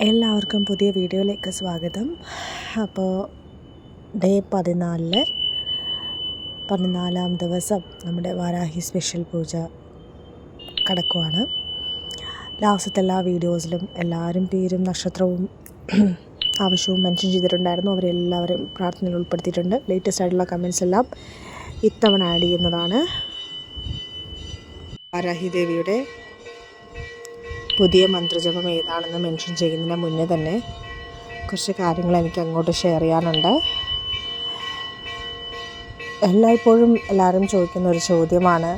എല്ലാവർക്കും പുതിയ വീഡിയോയിലേക്ക് സ്വാഗതം. അപ്പോൾ ഡേ 14 ദിവസം നമ്മുടെ വാരാഹി സ്പെഷ്യൽ പൂജ കടക്കുവാണ്. ലാസ്റ്റത്തെ എല്ലാ വീഡിയോസിലും എല്ലാവരും പേരും നക്ഷത്രവും ആവശ്യവും മെൻഷൻ ചെയ്തിട്ടുണ്ടായിരുന്നു. അവരെല്ലാവരും പ്രാർത്ഥനയിൽ ഉൾപ്പെടുത്തിയിട്ടുണ്ട്. ലേറ്റസ്റ്റ് ആയിട്ടുള്ള കമൻസ് എല്ലാം ഇത്തവണ ആഡ് ചെയ്യുന്നതാണ്. വാരാഹി ദേവിയുടെ പുതിയ മന്ത്രജപം ഏതാണെന്ന് മെൻഷൻ ചെയ്യുന്നതിന് മുന്നേ തന്നെ കുറച്ച് കാര്യങ്ങൾ എനിക്ക് അങ്ങോട്ട് ഷെയർ ചെയ്യാനുണ്ട്. എല്ലായ്പ്പോഴും എല്ലാവരും ചോദിക്കുന്ന ഒരു ചോദ്യമാണ്,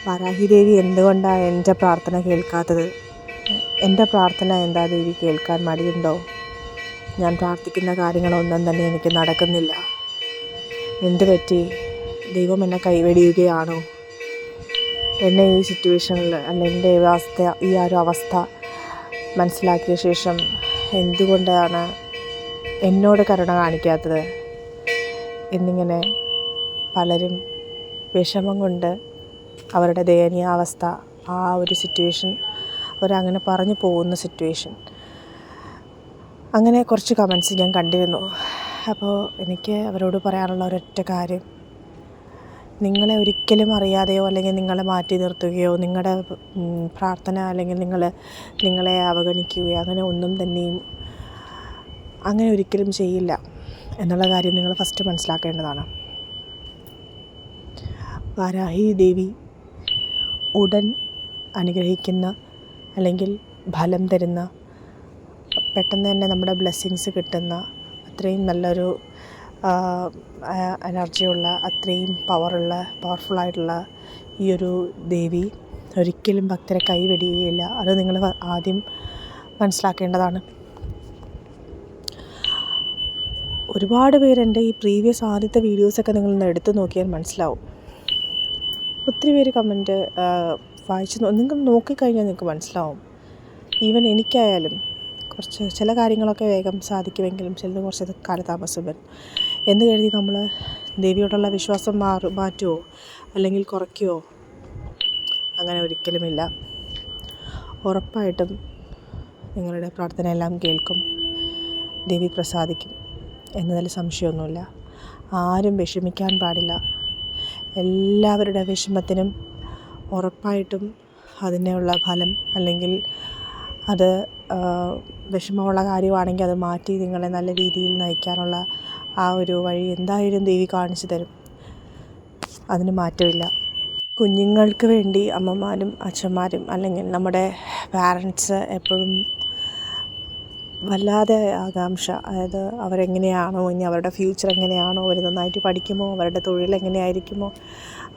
വാരാഹി ദേവി എന്തുകൊണ്ടാണ് എൻ്റെ പ്രാർത്ഥന കേൾക്കാത്തത്? എൻ്റെ പ്രാർത്ഥന എന്താ ദേവി കേൾക്കാൻ മടിയുണ്ടോ? ഞാൻ പ്രാർത്ഥിക്കുന്ന കാര്യങ്ങളൊന്നും തന്നെ എനിക്ക് നടക്കുന്നില്ല. എന്ത് പറ്റി? ദൈവം എന്നെ കൈവെടിയുകയാണോ? എന്നെ ഈ സിറ്റുവേഷനിൽ എൻ്റെ ഈ ഒരു അവസ്ഥ മനസ്സിലാക്കിയ ശേഷം എന്തുകൊണ്ടാണ് എന്നോട് കരുണ കാണിക്കാത്തത് എന്നിങ്ങനെ പലരും വിഷമം കൊണ്ട് അവരുടെ ദയനീയാവസ്ഥ, ആ ഒരു സിറ്റുവേഷൻ, അവരങ്ങനെ പറഞ്ഞു പോകുന്ന സിറ്റുവേഷൻ, അങ്ങനെ കുറച്ച് കമൻസ് ഞാൻ കണ്ടിരുന്നു. അപ്പോൾ എനിക്ക് അവരോട് പറയാനുള്ള ഒരൊറ്റ കാര്യം, നിങ്ങളെ ഒരിക്കലും അറിയാതെയോ അല്ലെങ്കിൽ നിങ്ങളെ മാറ്റി നിർത്തുകയോ നിങ്ങളുടെ പ്രാർത്ഥന അല്ലെങ്കിൽ നിങ്ങളെ അവഗണിക്കുകയോ അങ്ങനെ ഒന്നും തന്നെയും അങ്ങനെ ഒരിക്കലും ചെയ്യില്ല എന്നുള്ള കാര്യം നിങ്ങൾ ഫസ്റ്റ് മനസ്സിലാക്കേണ്ടതാണ്. വാരാഹി ദേവി ഉടൻ അനുഗ്രഹിക്കുന്ന അല്ലെങ്കിൽ ഫലം തരുന്ന, പെട്ടെന്ന് തന്നെ നമ്മുടെ ബ്ലെസ്സിങ്സ് കിട്ടുന്ന അത്രയും നല്ലൊരു എനർജിയുള്ള, അത്രയും പവർഫുള്ളായിട്ടുള്ള ഈ ഒരു ദേവി ഒരിക്കലും ഭക്തരെ കൈവെടിയുകയില്ല. അത് നിങ്ങൾ ആദ്യം മനസ്സിലാക്കേണ്ടതാണ്. ഒരുപാട് പേരെൻ്റെ ഈ ആദ്യത്തെ വീഡിയോസൊക്കെ നിങ്ങളൊന്ന് എടുത്തു നോക്കിയാൽ മനസ്സിലാവും. ഒത്തിരി പേര് കമൻറ്റ് നിങ്ങൾ നോക്കിക്കഴിഞ്ഞാൽ നിങ്ങൾക്ക് മനസ്സിലാവും. ഈവൻ എനിക്കായാലും ചില കാര്യങ്ങളൊക്കെ വേഗം സാധിക്കുമെങ്കിലും ചിലത് കുറച്ച് കാലതാമസം വരും എന്ന് കരുതി നമ്മൾ ദേവിയോടുള്ള വിശ്വാസം മാറ്റുമോ അല്ലെങ്കിൽ കുറയ്ക്കുമോ? അങ്ങനെ ഒരിക്കലുമില്ല. ഉറപ്പായിട്ടും നിങ്ങളുടെ പ്രാർത്ഥനയെല്ലാം കേൾക്കും, ദേവി പ്രസാദിക്കും എന്നതിൽ സംശയമൊന്നുമില്ല. ആരും വിഷമിക്കാൻ പാടില്ല. എല്ലാവരുടെ വിഷമത്തിനും ഉറപ്പായിട്ടും അതിനുള്ള ഫലം, അല്ലെങ്കിൽ അത് വിഷമമുള്ള കാര്യമാണെങ്കിൽ അത് മാറ്റി നിങ്ങളെ നല്ല രീതിയിൽ നയിക്കാനുള്ള ആ ഒരു വഴി എന്തായാലും ദേവി കാണിച്ചു തരും. അതിന് മാറ്റമില്ല. കുഞ്ഞുങ്ങൾക്ക് വേണ്ടി അമ്മമാരും അച്ഛന്മാരും അല്ലെങ്കിൽ നമ്മുടെ പാരൻറ്റ്സ് എപ്പോഴും വല്ലാതെ ആകാംക്ഷ, അതായത് അവരെങ്ങനെയാണോ, ഇനി അവരുടെ ഫ്യൂച്ചർ എങ്ങനെയാണോ, അവർ നന്നായിട്ട് പഠിക്കുമോ, അവരുടെ തൊഴിൽ എങ്ങനെയായിരിക്കുമോ,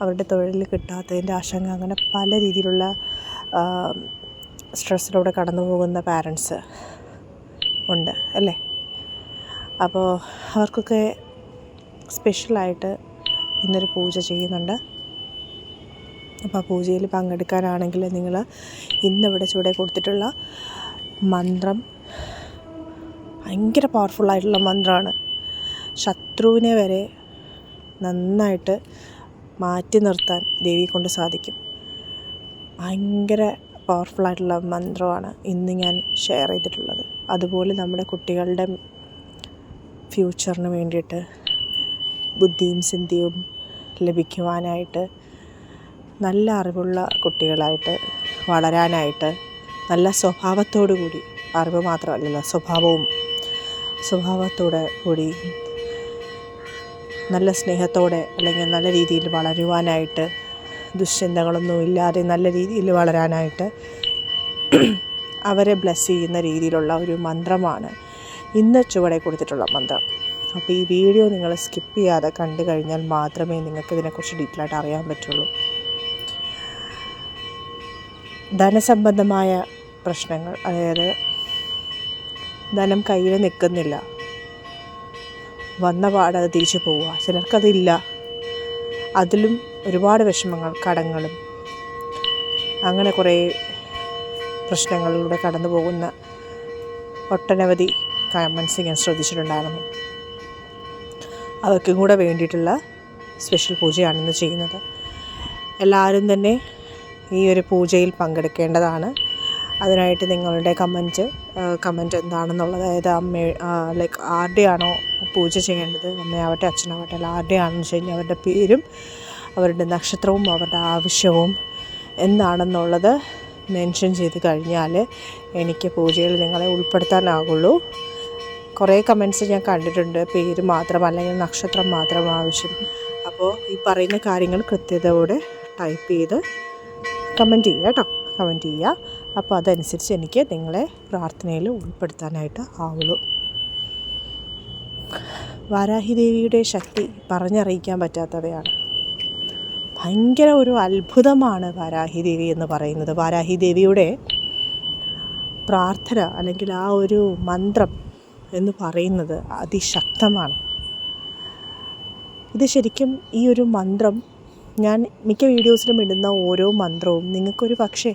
അവരുടെ തൊഴിൽ കിട്ടാത്തതിൻ്റെ ആശങ്ക, അങ്ങനെ പല രീതിയിലുള്ള സ്ട്രെസ്സിലൂടെ കടന്നു പോകുന്ന പാരൻറ്റ്സ് ഉണ്ട് അല്ലേ? അപ്പോൾ അവർക്കൊക്കെ സ്പെഷ്യലായിട്ട് ഇന്നൊരു പൂജ ചെയ്യുന്നുണ്ട്. അപ്പോൾ ആ പൂജയിൽ പങ്കെടുക്കാനാണെങ്കിൽ നിങ്ങൾ ഇന്നിവിടെ ചൂടെ കൊടുത്തിട്ടുള്ള മന്ത്രം ഭയങ്കര പവർഫുള്ളായിട്ടുള്ള മന്ത്രമാണ്. ശത്രുവിനെ വരെ നന്നായിട്ട് മാറ്റി നിർത്താൻ ദേവിയെ കൊണ്ട് സാധിക്കും. ഭയങ്കര പവർഫുള്ളായിട്ടുള്ള മന്ത്രമാണ് ഇന്ന് ഞാൻ ഷെയർ ചെയ്തിട്ടുള്ളത്. അതുപോലെ നമ്മുടെ കുട്ടികളുടെ ഫ്യൂച്ചറിന് വേണ്ടിയിട്ട് ബുദ്ധിയും ചിന്തയും ലഭിക്കുവാനായിട്ട്, നല്ല അറിവുള്ള കുട്ടികളായിട്ട് വളരാനായിട്ട്, നല്ല സ്വഭാവത്തോടു കൂടി, അറിവ് മാത്രമല്ലല്ലോ സ്വഭാവത്തോടെ കൂടി നല്ല സ്നേഹത്തോടെ അല്ലെങ്കിൽ നല്ല രീതിയിൽ വളരുവാനായിട്ട്, ദുശ്ചിന്തകളൊന്നും ഇല്ലാതെ നല്ല രീതിയിൽ വളരാനായിട്ട് അവരെ ബ്ലെസ് ചെയ്യുന്ന രീതിയിലുള്ള ഒരു മന്ത്രമാണ് ഇന്ന് ചുവടെ കൊടുത്തിട്ടുള്ള മന്ത്രം. അപ്പോൾ ഈ വീഡിയോ നിങ്ങൾ സ്കിപ്പ് ചെയ്യാതെ കണ്ടു കഴിഞ്ഞാൽ മാത്രമേ നിങ്ങൾക്ക് ഇതിനെക്കുറിച്ച് ഡീറ്റെയിൽ ആയിട്ട് അറിയാൻ പറ്റുള്ളൂ. ധനസംബന്ധമായ പ്രശ്നങ്ങൾ, അതായത് ധനം കയ്യിൽ നിൽക്കുന്നില്ല, വന്ന പാട് അത് തിരിച്ചു പോവുക, ചിലർക്കതില്ല, അതിലും ഒരുപാട് വിഷമങ്ങൾ, കടങ്ങളും, അങ്ങനെ കുറേ പ്രശ്നങ്ങളിലൂടെ കടന്നു പോകുന്ന ഒട്ടനവധി കമൻസ് ഞാൻ ശ്രദ്ധിച്ചിട്ടുണ്ടായിരുന്നു. അവർക്കും കൂടെ വേണ്ടിയിട്ടുള്ള സ്പെഷ്യൽ പൂജയാണ് ഇന്ന് ചെയ്യുന്നത്. എല്ലാവരും തന്നെ ഈ ഒരു പൂജയിൽ പങ്കെടുക്കേണ്ടതാണ്. അതിനായിട്ട് നിങ്ങളുടെ കമൻറ്റ് എന്താണെന്നുള്ളത്, അതായത് ലൈക്ക് ആരുടെയാണോ പൂജ ചെയ്യേണ്ടത്, അമ്മയാവട്ടെ അച്ഛനാവട്ടെ അല്ല ആരുടെയാണെന്ന് വെച്ച് കഴിഞ്ഞാൽ അവരുടെ പേരും അവരുടെ നക്ഷത്രവും അവരുടെ ആവശ്യവും എന്താണെന്നുള്ളത് മെൻഷൻ ചെയ്ത് കഴിഞ്ഞാൽ എനിക്ക് പൂജയിൽ നിങ്ങളെ ഉൾപ്പെടുത്താനാകുള്ളൂ. കുറേ കമൻറ്റ്സ് ഞാൻ കണ്ടിട്ടുണ്ട്, പേര് മാത്രം അല്ലെങ്കിൽ നക്ഷത്രം മാത്രം ആവശ്യം. അപ്പോൾ ഈ പറയുന്ന കാര്യങ്ങൾ കൃത്യതയോടെ ടൈപ്പ് ചെയ്ത് കമൻറ്റ് ചെയ്യുക കേട്ടോ, കമൻറ്റ് ചെയ്യുക. അപ്പോൾ അതനുസരിച്ച് എനിക്ക് നിങ്ങളെ പ്രാർത്ഥനയിൽ ഉൾപ്പെടുത്താനായിട്ട് ആവുള്ളൂ. വാരാഹി ദേവിയുടെ ശക്തി പറഞ്ഞറിയിക്കാൻ പറ്റാത്തവയാണ്. ഭയങ്കര ഒരു അത്ഭുതമാണ് വാരാഹി ദേവി എന്ന് പറയുന്നത്. വാരാഹി ദേവിയുടെ പ്രാർത്ഥന അല്ലെങ്കിൽ ആ ഒരു മന്ത്രം എന്ന് പറയുന്നത് അതിശക്തമാണ്. ഇത് ശരിക്കും ഈ ഒരു മന്ത്രം ഞാൻ മിക്ക വീഡിയോസിലും ഇടുന്ന ഓരോ മന്ത്രവും നിങ്ങൾക്കൊരു പക്ഷേ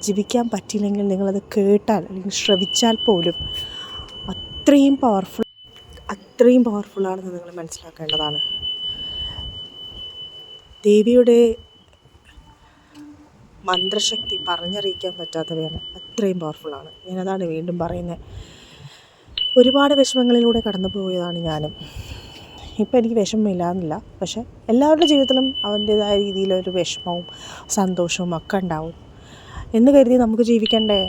ജീവിക്കാൻ പറ്റിയില്ലെങ്കിൽ നിങ്ങളത് കേട്ടാൽ അല്ലെങ്കിൽ ശ്രവിച്ചാൽ പോലും അത്രയും പവർഫുള്ളാണെന്ന് നിങ്ങൾ മനസ്സിലാക്കേണ്ടതാണ്. ദേവിയുടെ മന്ത്രശക്തി പറഞ്ഞറിയിക്കാൻ പറ്റാത്തവയാണ്, അത്രയും പവർഫുള്ളാണ്. ഞാനതാണ് വീണ്ടും പറയുന്നത്. ഒരുപാട് വിഷമങ്ങളിലൂടെ കടന്നു പോയതാണ് ഞാനും. ഇപ്പം എനിക്ക് വിഷമമില്ല എന്നില്ല, പക്ഷേ എല്ലാവരുടെ ജീവിതത്തിലും അവൻ്റേതായ രീതിയിലൊരു വിഷമവും സന്തോഷവും ഒക്കെ ഉണ്ടാവും എന്ന് കരുതി നമുക്ക് ജീവിക്കണ്ടേ?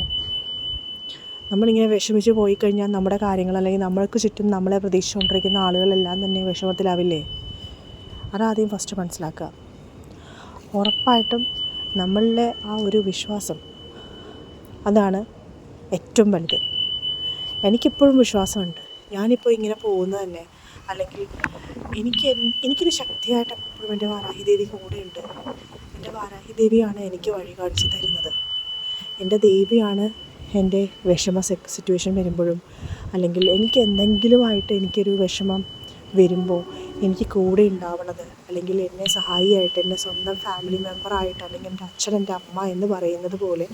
നമ്മളിങ്ങനെ വിഷമിച്ച് പോയി കഴിഞ്ഞാൽ നമ്മുടെ കാര്യങ്ങൾ അല്ലെങ്കിൽ നമ്മൾക്ക് ചുറ്റും നമ്മളെ പ്രതീക്ഷിച്ചുകൊണ്ടിരിക്കുന്ന ആളുകളെല്ലാം തന്നെ വിഷമത്തിലാവില്ലേ? അതാദ്യം ഫസ്റ്റ് മനസ്സിലാക്കുക. ഉറപ്പായിട്ടും നമ്മളിലെ ആ ഒരു വിശ്വാസം അതാണ് ഏറ്റവും വലുത്. എനിക്കിപ്പോഴും വിശ്വാസമുണ്ട്. ഞാനിപ്പോൾ ഇങ്ങനെ പോകുന്നത് തന്നെ അല്ലെങ്കിൽ എനിക്കൊരു ശക്തിയായിട്ട് എപ്പോഴും എൻ്റെ വാരാഹി ദേവി കൂടെയുണ്ട്. എൻ്റെ വാരാഹി ദേവിയാണ് എനിക്ക് വഴി കാണിച്ചു തരുന്നത്. എൻ്റെ ദേവിയാണ് എൻ്റെ വിഷമ സിറ്റുവേഷൻ വരുമ്പോഴും അല്ലെങ്കിൽ എനിക്ക് എന്തെങ്കിലുമായിട്ട് എനിക്കൊരു വിഷമം വരുമ്പോൾ എനിക്ക് കൂടെ ഉണ്ടാവണത്, അല്ലെങ്കിൽ എന്നെ സഹായിയായിട്ട് എൻ്റെ സ്വന്തം ഫാമിലി മെമ്പറായിട്ട് അല്ലെങ്കിൽ എൻ്റെ അച്ഛൻ എൻ്റെ അമ്മ എന്ന് പറയുന്നത് പോലെ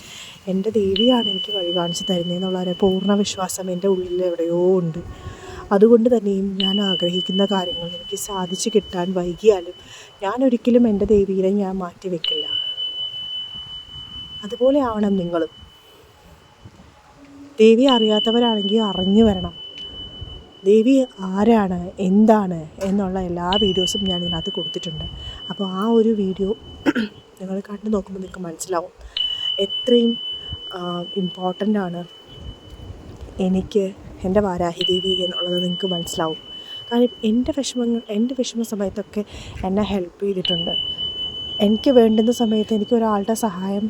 എൻ്റെ ദേവിയാണ് എനിക്ക് വഴി കാണിച്ചു തരുന്നതെന്നുള്ള ഒരു പൂർണ്ണ വിശ്വാസം എൻ്റെ ഉള്ളിൽ എവിടെയോ ഉണ്ട്. അതുകൊണ്ട് തന്നെയും ഞാൻ ആഗ്രഹിക്കുന്ന കാര്യങ്ങൾ എനിക്ക് സാധിച്ചു കിട്ടാൻ വൈകിയാലും ഞാൻ ഒരിക്കലും എൻ്റെ ദേവിയെ ഞാൻ മാറ്റി വെക്കില്ല. അതുപോലെ ആവണം നിങ്ങളും. ദേവി അറിയാത്തവരാണെങ്കിൽ അറിഞ്ഞു വരണം. ദേവി ആരാണ് എന്താണ് എന്നുള്ള എല്ലാ വീഡിയോസും ഞാൻ ഇതിനകത്ത് കൊടുത്തിട്ടുണ്ട്. അപ്പോൾ ആ ഒരു വീഡിയോ നിങ്ങൾ കണ്ടു നോക്കുമ്പോൾ നിങ്ങൾക്ക് മനസ്സിലാവും എത്രയും ഇമ്പോർട്ടൻ്റ് ആണ് എനിക്ക് എൻ്റെ വാരാഹി ദേവി എന്നുള്ളത് നിങ്ങൾക്ക് മനസ്സിലാവും. കാരണം എൻ്റെ വിഷമ സമയത്തൊക്കെ എന്നെ ഹെൽപ്പ് ചെയ്തിട്ടുണ്ട്. എനിക്ക് വേണ്ടുന്ന സമയത്ത്, എനിക്ക് ഒരാളുടെ സഹായം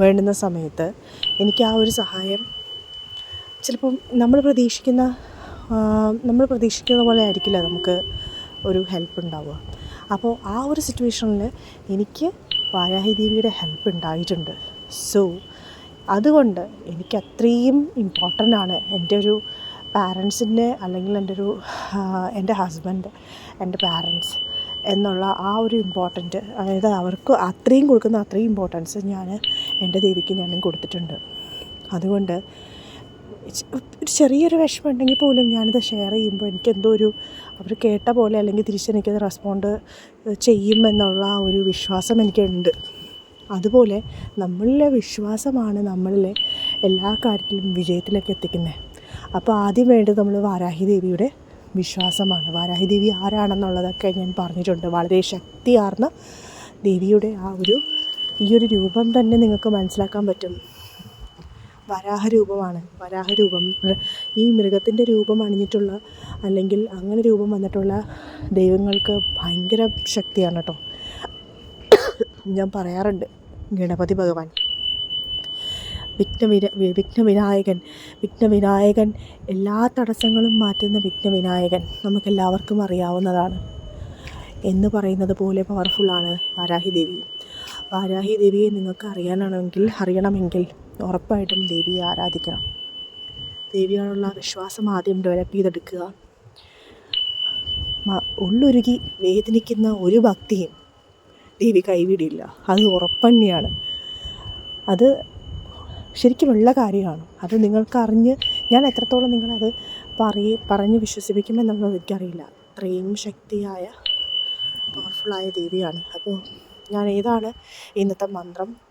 വേണ്ടുന്ന സമയത്ത് എനിക്ക് ആ ഒരു സഹായം ചിലപ്പം നമ്മൾ പ്രതീക്ഷിക്കുന്ന പോലെ ആയിരിക്കില്ല നമുക്ക് ഒരു ഹെൽപ്പ് ഉണ്ടാവുക. അപ്പോൾ ആ ഒരു സിറ്റുവേഷനിൽ എനിക്ക് വാരാഹി ദേവിയുടെ ഹെൽപ്പ് ഉണ്ടായിട്ടുണ്ട്. സോ അതുകൊണ്ട് എനിക്ക് അത്രയും ഇമ്പോർട്ടൻ്റ് ആണ് എൻ്റെ ഒരു പാരൻസിൻ്റെ അല്ലെങ്കിൽ എൻ്റെ ഹസ്ബൻഡ്, എൻ്റെ പാരൻസ് എന്നുള്ള ആ ഒരു ഇമ്പോർട്ടൻറ്റ്, അതായത് അവർക്ക് അത്രയും കൊടുക്കുന്ന അത്രയും ഇമ്പോർട്ടൻസ് ഞാൻ എൻ്റെ ദേവിക്ക് ഞാനും കൊടുത്തിട്ടുണ്ട്. അതുകൊണ്ട് ഒരു ചെറിയൊരു വിഷമം ഉണ്ടെങ്കിൽ പോലും ഞാനിത് ഷെയർ ചെയ്യുമ്പോൾ എനിക്കെന്തോ അവർ കേട്ട പോലെ അല്ലെങ്കിൽ തിരിച്ചെനിക്കത് റെസ്പോണ്ട് ചെയ്യുമെന്നുള്ള ഒരു വിശ്വാസം എനിക്കുണ്ട്. അതുപോലെ നമ്മളിലെ വിശ്വാസമാണ് നമ്മളിലെ എല്ലാ കാര്യത്തിലും വിജയത്തിലേക്ക് എത്തിക്കുന്നത്. അപ്പോൾ ആദ്യം വേണ്ടത് നമ്മൾ വാരാഹി ദേവിയുടെ വിശ്വാസമാണ്. വാരാഹി ദേവി ആരാണെന്നുള്ളതൊക്കെ ഞാൻ പറഞ്ഞിട്ടുണ്ട്. വളരെ ശക്തിയാർന്ന ദേവിയുടെ ഈ ഒരു രൂപം തന്നെ നിങ്ങൾക്ക് മനസ്സിലാക്കാൻ പറ്റും. വരാഹരൂപമാണ്. വരാഹരൂപം ഈ മൃഗത്തിൻ്റെ രൂപം അണിഞ്ഞിട്ടുള്ള അല്ലെങ്കിൽ അങ്ങനെ രൂപം വന്നിട്ടുള്ള ദൈവങ്ങൾക്ക് ഭയങ്കര ശക്തിയാണ് കേട്ടോ. ഞാൻ പറയാറുണ്ട്, ഗണപതി ഭഗവാൻ, വിഘ്നവിനായകൻ, എല്ലാ തടസ്സങ്ങളും മാറ്റുന്ന വിഘ്നവിനായകൻ നമുക്കെല്ലാവർക്കും അറിയാവുന്നതാണ് എന്ന് പറയുന്നത് പോലെ പവർഫുള്ളാണ് വാരാഹി ദേവി. വാരാഹി ദേവിയെ നിങ്ങൾക്ക് അറിയണമെങ്കിൽ ഉറപ്പായിട്ടും ദേവിയെ ആരാധിക്കണം. ദേവിയോടുള്ള വിശ്വാസം ആദ്യം ഡെവലപ്പ് ചെയ്തെടുക്കുക. ഉള്ളൊരുകി വേദനിക്കുന്ന ഒരു ഭക്തിയും ദേവി കൈവിടില്ല. അത് ഉറപ്പന്നെയാണ്. അത് ശരിക്കുമുള്ള കാര്യമാണ്. അത് നിങ്ങൾക്കറിഞ്ഞ് ഞാൻ എത്രത്തോളം നിങ്ങളത് പറഞ്ഞ് വിശ്വസിപ്പിക്കുമെന്നുള്ളത് എനിക്കറിയില്ല. അത്രയും ശക്തിയായ പവർഫുള്ളായ ദേവിയാണ്. അപ്പോൾ ഞാൻ ഏതാണ് ഇന്നത്തെ മന്ത്രം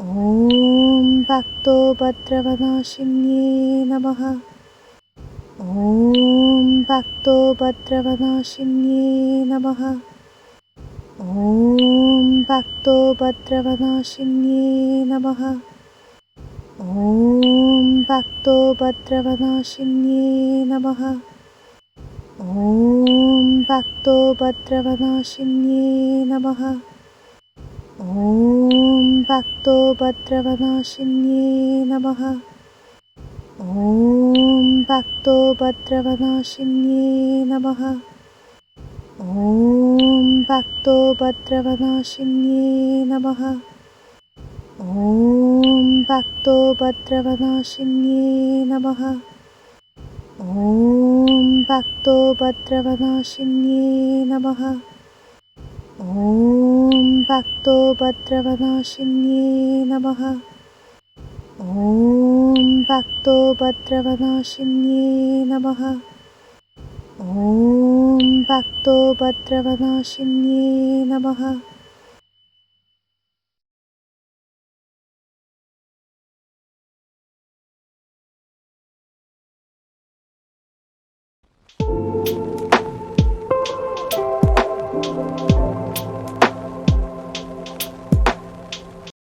ഓം ഭക്തോപദ്രവനാശിന്യേ നമഃ. ഓം ഭക്തോപദ്രവനാശിന്യേ നമഃ. ഓം ഭക്തോപദ്രവനാശിന്യേ നമഃ. ഓം ഭക്തോപദ്രവനാശിന്യേ നമഃ. ഓം ഭക്തോപദ്രവനാശിന്യേ നമഃ. ഓം ഭക്തോപദ്രവനാശിന്യേ നമഃ. ഓം ഭക്തോപദ്രവനാശിന്യേ നമഃ. ഓം ഭക്തോപദ്രവനാശിന്യേ നമഃ. ഓം ഭക്തോപദ്രവനാശിന്യേ നമഃ. ഓം ഭക്തോപദ്രവനാശിന്യേ നമഃ. ഓം ഭക്തോപദ്രവനാശിന്യേ നമഃ. ഓം ഭക്തോപദ്രവനാശിന്യേ നമഃ. ഓം ഭക്തോപദ്രവനാശിന്യേ നമഃ.